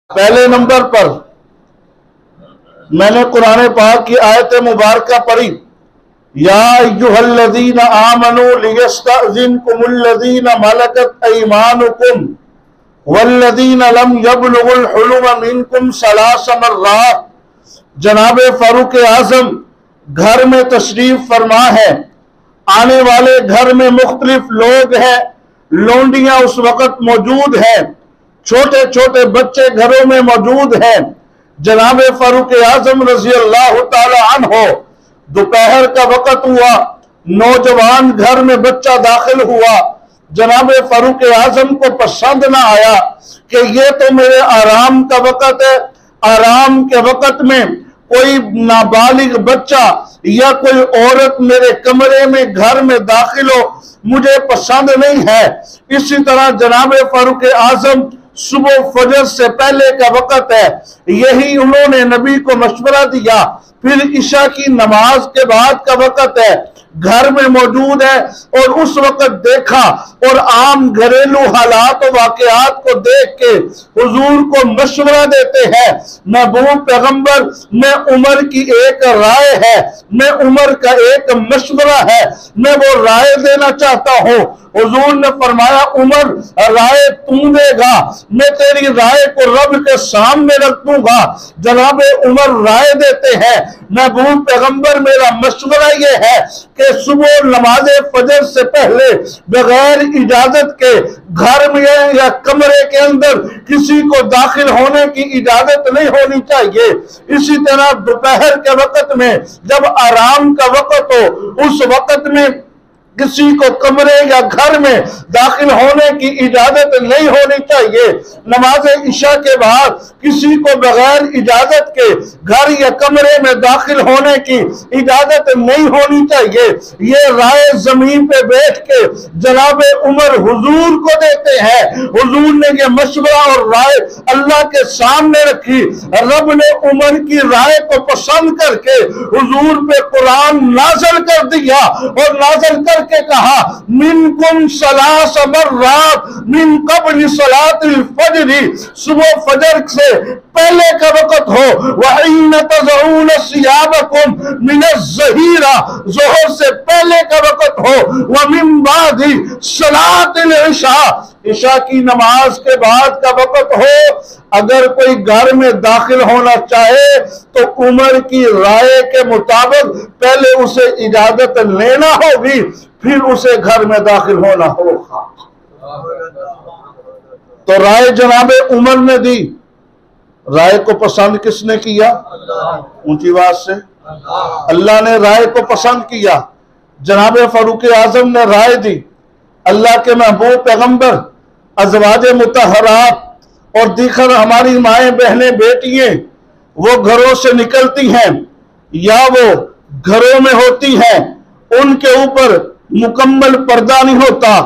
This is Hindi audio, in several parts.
पहले नंबर पर मैंने कुरान पाक की आयत मुबारक पढ़ी, या अय्युहल्लज़ीना आमनू लियस्तअज़िनकुमुल्लज़ीना मलकत अयमानुकुम वल्लज़ीना लम यबलुगुल हुलुम मिनकुम सलास मर्रात। जनाब फारूक आजम घर में तशरीफ फरमा है। आने वाले घर में मुख्तलिफ लोग हैं, लोंडियां उस वक्त मौजूद हैं, छोटे छोटे बच्चे घरों में मौजूद हैं। जनाब फारूक आजम रजी अल्लाह ताला अन्हो, दोपहर का वक्त हुआ, नौजवान घर में बच्चा दाखिल हुआ। जनाब फारूक आजम को पसंद ना आया कि ये तो मेरे आराम का वक्त है, आराम के वक्त में कोई नाबालिग बच्चा या कोई औरत मेरे कमरे में घर में दाखिल हो, मुझे पसंद नहीं है। इसी तरह जनाब फारूक आजम सुबह फजर से पहले का वक्त है, यही उन्होंने नबी को मशवरा दिया। फिर ईशा की नमाज के बाद का वक्त है, घर में मौजूद है और उस वक्त देखा और आम घरेलू हालात और वाकयात को देख के हुजूर को मशवरा देते हैं। महबूब पैगंबर में उमर की एक राय है, मैं उमर का एक मशवरा है, मैं वो राय देना चाहता हूँ। हुजूर ने फरमाया, उमर राय तू देगा, मैं तेरी राय को रब के सामने रख दूंगा। जनाब उमर राय देते हैं, महबूब पैगंबर मेरा मशवरा ये है कि सुबह नमाज फजर से पहले बगैर इजाजत के घर में या कमरे के अंदर किसी को दाखिल होने की इजाजत नहीं होनी चाहिए। इसी तरह दोपहर के वक्त में जब आराम का वक्त हो, उस वक्त में किसी को कमरे या घर में दाखिल होने की इजाजत नहीं होनी चाहिए। नमाज इशा के बाद किसी को बगैर इजाजत के घर या कमरे में दाखिल होने की इजाजत नहीं होनी चाहिए। ये राय जमीन पे बैठ के जनाब उमर हुजूर को देते हैं। हुजूर ने ये मशवरा और राय अल्लाह के सामने रखी। रब ने उमर की राय को पसंद करके हुजूर पे कुरान नाज़िल कर दिया और नाज़िल कर के कहा, मिनकुम सलास मर्रात मिन क़ब्ल सलातिल फज्र, सुबह फजर से पहले का वक्त हो, वहिन्न तज़ऊन सियाबकुम मिन ज़हीरा, ज़ोहर से पहले का वक्त हो, व मिन बादी सलातिल इशा, इशा की नमाज के बाद का वक्त हो। अगर कोई घर में दाखिल होना चाहे तो उमर की राय के मुताबिक पहले उसे इजाजत लेना होगी, फिर उसे घर में दाखिल होना होगा। तो राय जनाब उमर ने दी। राय को पसंद किसने किया? ऊंची आवाज से, अल्लाह ने राय को पसंद किया। जनाब फारूक आजम ने राय दी। अल्लाह के महबूब पैगंबर अज़वाज मुतहरात और दीगर हमारी माएँ बहनें बेटियां वो घरों से निकलती हैं या वो घरों में होती हैं, उनके ऊपर मुकम्मल पर्दा नहीं होता।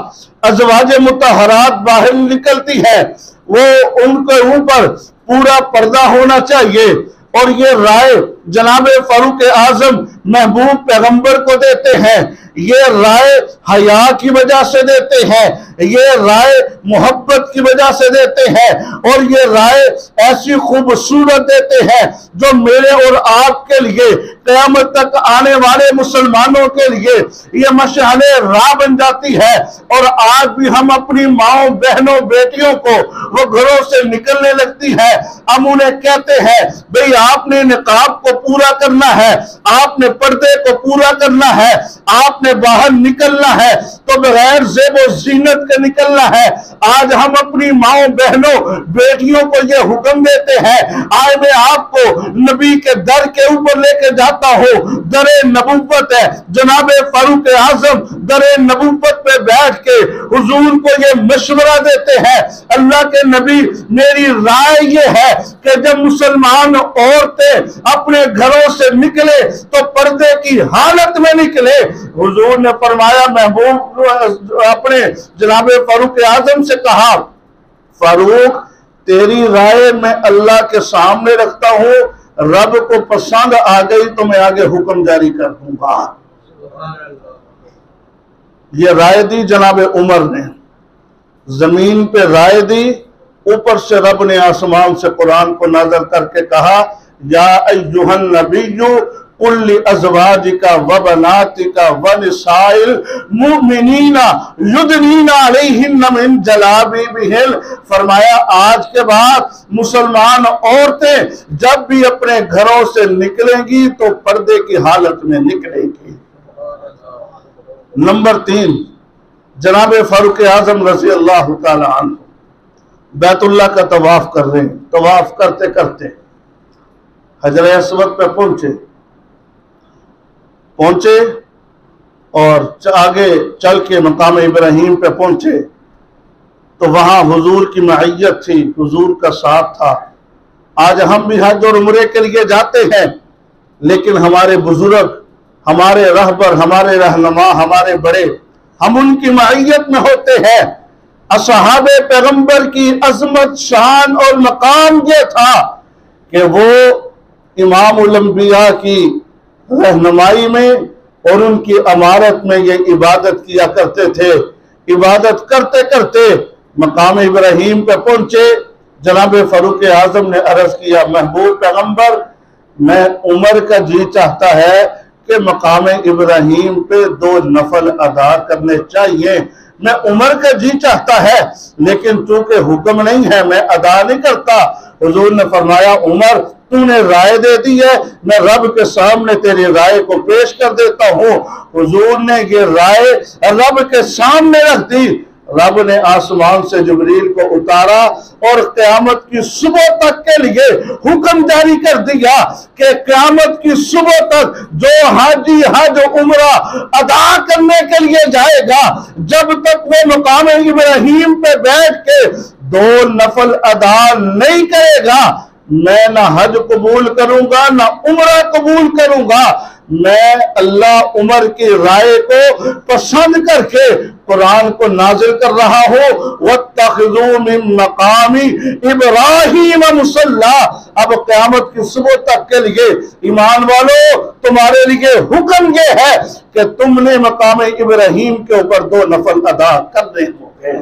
अज़वाज मुतहरात बाहर निकलती है, वो उनके ऊपर पूरा पर्दा होना चाहिए। और ये राय जनाब फारूक आजम महबूब पैगंबर को देते हैं। ये राय हया की वजह से देते हैं, ये राय मोहब्बत की वजह से देते हैं, और ये राय ऐसी खूबसूरत देते हैं जो मेरे और आपके लिए क़यामत तक आने वाले मुसलमानों के लिए ये मशाले राह बन जाती है। और आज भी हम अपनी माओ बहनों बेटियों को वो घरों से निकलने लगती है, हम उन्हें कहते हैं भाई आपने निकाब को पूरा करना है, आपने पर्दे को पूरा करना है, आपने बाहर निकलना है तो बगैर ज़ेब और ज़ीनत के निकलना है। आज हम अपनी माओ बहनों बेटियों को ये हुक्म देते हैं। आज मैं आपको नबी के दर के ऊपर लेके जाता हूँ, दरे नबुव्वत है। जनाब फारूक आजम दरे नबुव्वत पे बैठ के हुजूर को ये मशवरा देते हैं, अल्लाह के नबी मेरी राय ये है कि जब मुसलमान औरतें अपने घरों से निकले तो पर्दे की हालत में निकले। हुजूर ने फरमाया, महबूब अपने जनाब फारूक आजम से कहा, फारूक तेरी राय मैं अल्लाह के सामने रखता हूँ, रब को पसंद आ गई तो मैं आगे हुक्म जारी कर दूंगा। ये राय दी जनाब उमर ने, जमीन पे राय दी ऊपर से रब ने आसमान से कुरान को नाज़िल करके कहा, या अय्युहन नबिय्यु कुल लि अज़वाजिका व बनातिका व निसाइल मुमिनीना युदनीना अलैहिन्ना मिन जलाबिबिहिन। फरमाया आज के बाद मुसलमान औरतें जब भी अपने घरों से निकलेंगी तो पर्दे की हालत में निकलेंगी। नंबर 3, जनाब फारूक आजम रज़ी अल्लाह तआला अन्हु बैतुल्लाह का तवाफ कर रहे हैं। तवाफ करते करते हजर अस्वद पे पहुंचे और आगे चल के मकाम इब्राहिम पे पहुंचे तो वहां हुजूर की मइयत थी, हुजूर का साथ था। आज हम भी हज और उम्रे के लिए जाते हैं, लेकिन हमारे बुजुर्ग, हमारे रहबर, हमारे रहनुमा, हमारे बड़े, हम उनकी मइयत में होते हैं। असहाबे पैगंबर की अजमत, शान और मकाम ये था कि वो इमामुल अंबिया की रहनुमाई में और उनकी अमारत में ये इबादत किया करते थे। इबादत करते करते मकाम इब्राहिम पे पहुंचे। जनाब फारूक आजम ने अर्ज किया, महबूब पैगंबर, मैं उमर का जी चाहता है कि मकाम इब्राहिम पे 2 नफल अदा करने चाहिए। मैं उमर का जी चाहता है, लेकिन चूंकि हुक्म नहीं है मैं अदा नहीं करता। हुजूर ने फरमाया, उमर तूने राय दे दी है, मैं रब के सामने तेरी राय को पेश कर देता हूँ। हुजूर ने ये राय रब के सामने रख दी। रब ने आसमान से जिब्रील को उतारा और क़यामत की सुबह तक के लिए हुक्म जारी कर दिया कि क़यामत की सुबह तक जो हाजी हज उम्रा अदा करने के लिए जाएगा, जब तक वो मकाम इब्राहिम पे बैठ के 2 नफल अदा नहीं करेगा, मैं ना हज कबूल करूंगा ना उम्रा कबूल करूंगा। मैं अल्लाह उमर की राय को पसंद करके कुरान को नाजिल कर रहा हूं, वत्तखिज़ू मिन मकामी इब्राहीम मुसल्ला। अब क़यामत की सुबह तक के लिए ईमान वालों, तुम्हारे लिए हुक्म ये है कि तुमने मकाम इब्राहीम के ऊपर 2 नफल अदा करने होंगे।